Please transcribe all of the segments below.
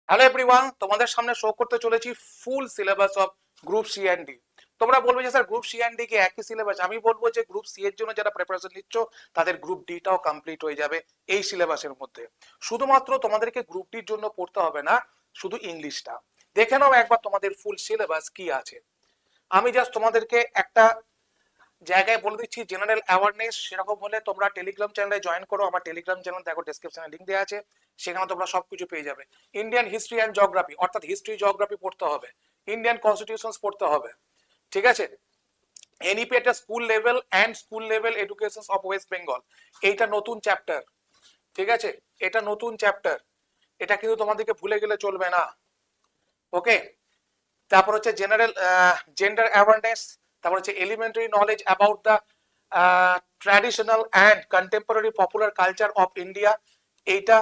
Hello everyone, তোমাদের সামনে show করতে চলেছি full syllabus of group C and D. তোমরা বলবে যে sir group C and D কি একই সিলেবাস? আমি বলবো যে গ্রুপ সি এর জন্য যারা প্রিপারেশন নিচ্ছ তাদের গ্রুপ ডিটাও কমপ্লিট হয়ে যাবে এই সিলেবাসের মধ্যে। শুধুমাত্র তোমাদেরকে গ্রুপ ডির জন্য পড়তে হবে না শুধু ইংলিশটা। দেখে নাও একবার তোমাদের ফুল সিলেবাস কি আছে। আমি জাস্ট তোমাদেরকে একটা জায়গায় বলে দিচ্ছি জেনারেল অ্যাওয়ারনেস, সেরকম হলে তোমরা টেলিগ্রাম চ্যানেলে জয়েন করো। আমার টেলিগ্রাম চ্যানেল দেখো, ডেসক্রিপশনে লিংক দেওয়া আছে, সেখানে তোমরা সবকিছু পেয়ে যাবে। ইন্ডিয়ান হিস্ট্রি অ্যান্ড জিওগ্রাফি, অর্থাৎ হিস্ট্রি জিওগ্রাফি পড়তে হবে, ইন্ডিয়ান কনস্টিটিউশনস পড়তে হবে, ঠিক আছে। এনইপি একটা school level and school level education of West Bengal, এইটা নতুন চ্যাপ্টার, ঠিক আছে, এটা নতুন চ্যাপ্টার, এটা কিন্তু তোমাদেরকে ভুলে গেলে চলবে না। ওকে, তারপর হচ্ছে জেনারেল জেন্ডার অ্যাওয়ারনেস, তারপর হচ্ছে elementary knowledge about the traditional and contemporary popular culture of India, এইটা।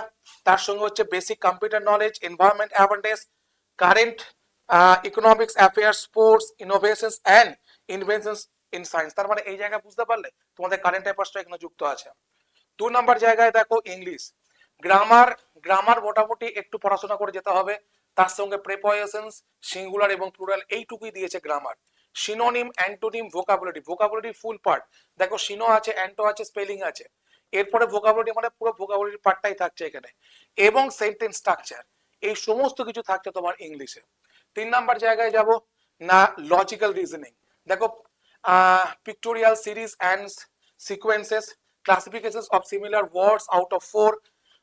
তার সঙ্গে হচ্ছে basic computer knowledge, environment awareness, current economics affairs, sports, innovations and inventions in science. তার মানে এই জায়গায় বুঝতে পারলে তোমাদের কারেন্ট অ্যাফেয়ার্সটা এখানে যুক্ত আছে। 2 নম্বর জায়গায় দেখো ইংলিশ, গ্রামার, গ্রামার মোটামুটি একটু পড়াশোনা করে যেতে হবে। তার সঙ্গে প্রিপোজিশনস, সিঙ্গুলার এবং প্লুরাল, এইটুকুই দিয়েছে grammar. Synonym, antonym, vocabulary, vocabulary full part দেখো, সিনো আছে, অ্যান্টো আছে, স্পেলিং আছে, এরপরে ভোকাবুলারি মানে পুরো ভোকাবুলারি পার্টটাই থাকছে এখানে, এবং সেন্টেন্স স্ট্রাকচার, এই সমস্ত কিছু থাকছে তোমার ইংলিশে। 3 নম্বর জায়গায় যাব না, লজিক্যাল রিজনিং, দেখো pictorial series and sequences, classifications of similar words out of 4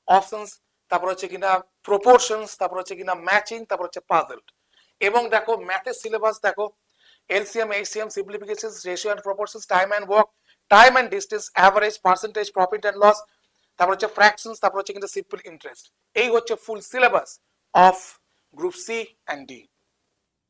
options, তারপর হচ্ছে কিনা প্রপোর্শনস, তারপর হচ্ছে কিনা ম্যাচিং, তারপর হচ্ছে পাজলড। এবং দেখো ম্যাথের সিলেবাস দেখো, LCM, HCM, simplifications, ratio and proportions, time and work, time and distance, average, percentage, profit and loss, তারপর হচ্ছে ফ্র্যাকশনস, তারপর হচ্ছে কিন্তু সিম্পল ইন্টারেস্ট। এই হচ্ছে full syllabus of group C and D.